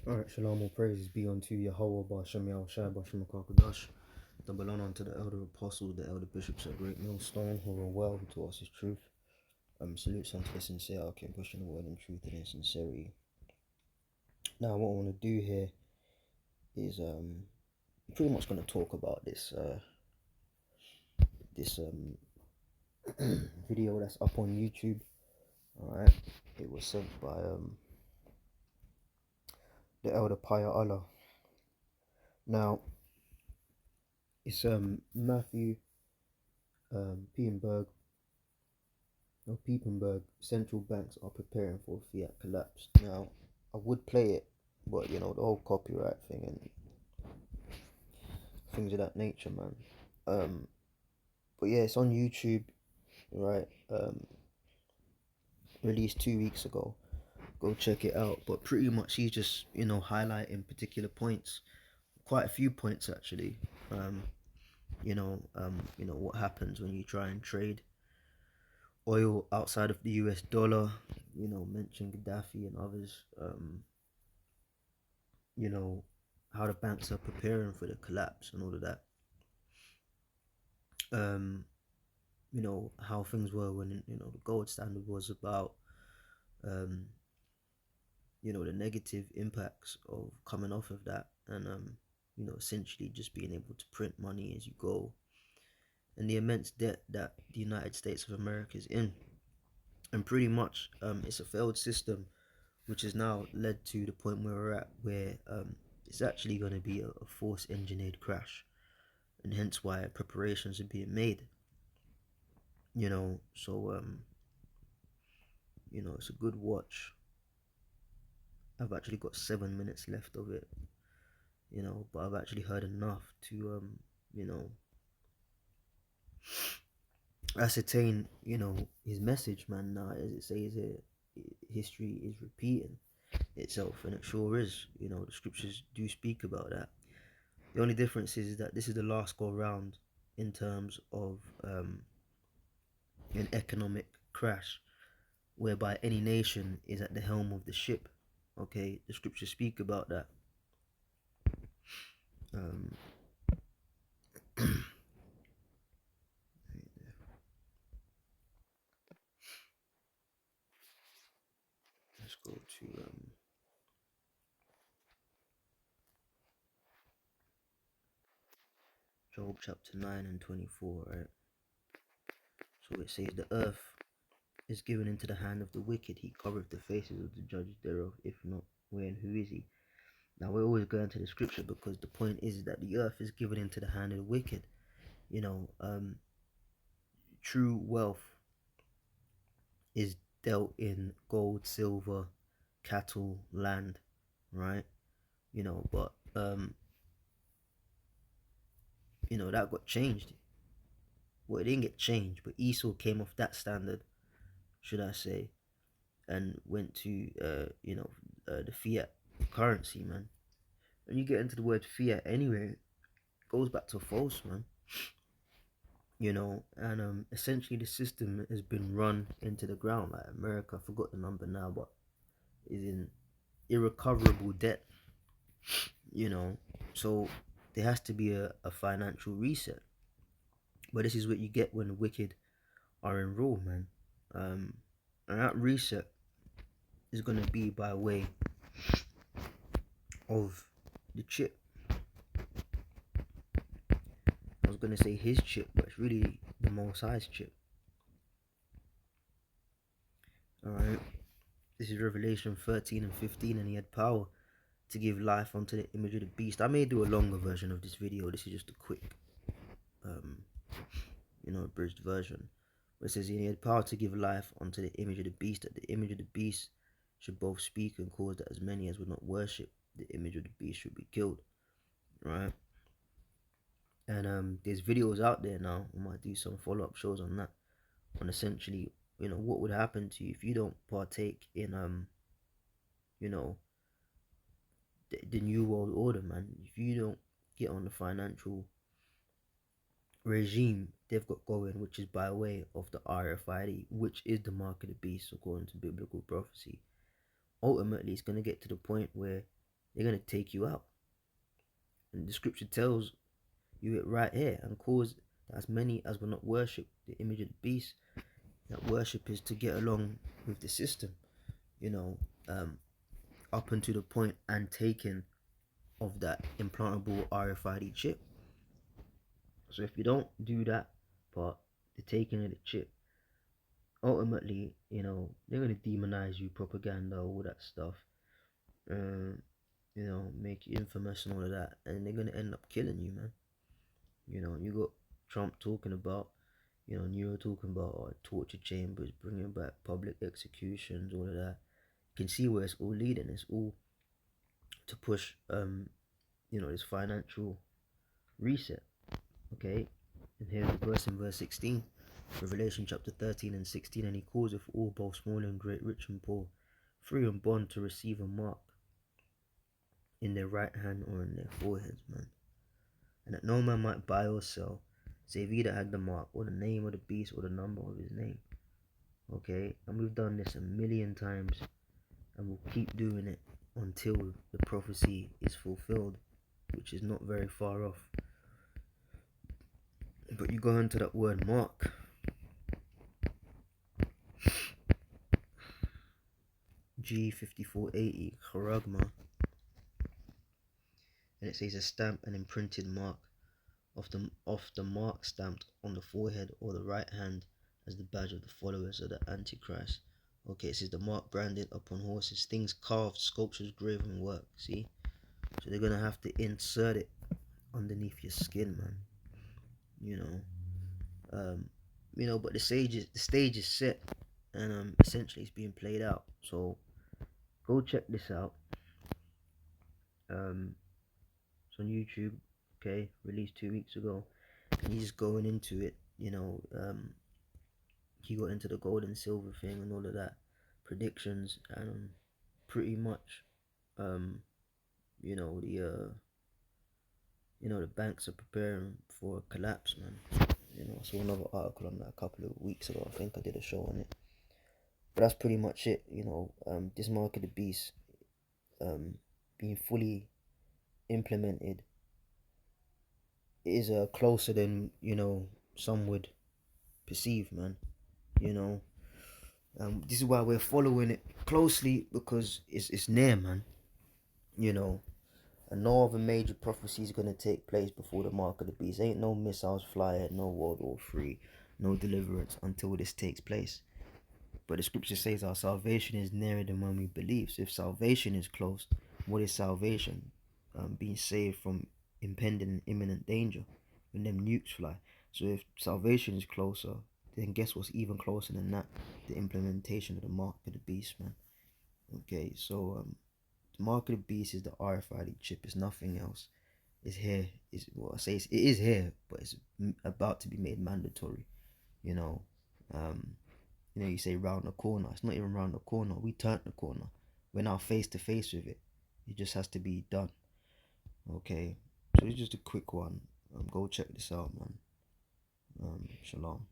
Alright, shalom, all praises be unto Yahweh, Bashem Yahushai, Bashem Kakadash. Double honor unto the elder apostles, the elder bishops at Great Millstone, who are well, who taught us his truth. Salutes unto the sincere, okay, pushing the word in truth and in sincerity. Now, what I want to do here is pretty much going to talk about this video that's up on YouTube. Alright, it was sent by the elder Paya Allah. Now, it's Matthew Piepenburg, central banks are preparing for fiat collapse. Now, I would play it, but the whole copyright thing and things of that nature, man. But yeah, it's on YouTube, right? Released 2 weeks ago. Go check it out. But pretty much he's just highlighting particular points, quite a few points actually. What happens when you try and trade oil outside of the US dollar, mention Gaddafi and others, how the banks are preparing for the collapse and all of that. How things were when, the gold standard was about, the negative impacts of coming off of that and, essentially just being able to print money as you go and the immense debt that the United States of America is in. And pretty much it's a failed system, which has now led to the point where we're at, where it's actually going to be a force engineered crash, and hence why preparations are being made. It's a good watch. I've actually got 7 minutes left of it, but I've actually heard enough to ascertain his message, man. Now, as it says here, history is repeating itself, and it sure is. The scriptures do speak about that. The only difference is that this is the last go round in terms of an economic crash whereby any nation is at the helm of the ship. Okay, the scriptures speak about that. Let's go to Job chapter 9 and 24, right? So it says, the earth is given into the hand of the wicked. He covereth the faces of the judges thereof. If not, where and who is he? Now, we're always going to the scripture because the point is that the earth is given into the hand of the wicked. True wealth is dealt in gold, silver, cattle, land, right? But that got changed. Well, it didn't get changed, but Esau came off that standard, should I say, and went to the fiat currency, man. When you get into the word fiat anyway, it goes back to false, man. And essentially the system has been run into the ground. Like America, I forgot the number now, but is in irrecoverable debt. So there has to be a financial reset. But this is what you get when the wicked are in rule, man. And that reset is going to be by way of the chip. I was going to say his chip, but it's really the Most High's chip. Alright, this is Revelation 13 and 15, and he had power to give life unto the image of the beast. I may do a longer version of this video. This is just a quick abridged version. But it says he had power to give life unto the image of the beast, that the image of the beast should both speak and cause that as many as would not worship the image of the beast should be killed. Right? And there's videos out there now. I might do some follow-up shows on that, on essentially what would happen to you if you don't partake in the new world order, man. If you don't get on the financial regime they've got going, which is by way of the RFID, which is the mark of the beast according to biblical prophecy. Ultimately, it's going to get to the point where they're gonna take you out. And the scripture tells you it right here, and cause as many as will not worship the image of the beast. That worship is to get along with the system, you know, up until the point and taking of that implantable RFID chip. So if you don't do that part, the taking of the chip, ultimately, they're gonna demonize you, propaganda, all that stuff. Um, make you infamous and all of that, and they're gonna end up killing you, man. You got Trump talking about, Nero talking about torture chambers, bringing back public executions, all of that. You can see where it's all leading. It's all to push, this financial reset. Okay, and here's the verse in verse 16, Revelation chapter 13 and 16, and he calls it for all, both small and great, rich and poor, free and bond, to receive a mark in their right hand or in their foreheads, man. And that no man might buy or sell, save he that had the mark, or the name of the beast, or the number of his name. Okay, and we've done this a million times, and we'll keep doing it until the prophecy is fulfilled, which is not very far off. But you go into that word mark. G5480, charagma, and it says a stamp, an imprinted mark of the mark stamped on the forehead or the right hand as the badge of the followers of the Antichrist. Okay, it says the mark branded upon horses, things carved, sculptures, graven work. See, so they're gonna have to insert it underneath your skin, man. But the stage is set, and essentially it's being played out. So go check this out. It's on YouTube. Okay, released 2 weeks ago, and he's going into it. He got into the gold and silver thing and all of that predictions, and pretty much, the banks are preparing for a collapse, man. I saw another article on that a couple of weeks ago. I think I did a show on it. But that's pretty much it. This mark of the beast, being fully implemented, is closer than some would perceive, man. This is why we're following it closely, because it's near, man. And no other major prophecy is gonna take place before the mark of the beast. Ain't no missiles flying, no World War III, no deliverance until this takes place. But the scripture says our salvation is nearer than when we believe. So if salvation is close, what is salvation? Being saved from impending imminent danger when them nukes fly. So if salvation is closer, then guess what's even closer than that? The implementation of the mark of the beast, man. Okay, so the mark of the beast is the RFID chip. It's nothing else. It's here. It is here, but it's about to be made mandatory. You say round the corner. It's not even round the corner. We turned the corner. We're now face to face with it. It just has to be done. Okay, so it's just a quick one. Go check this out, man. Shalom.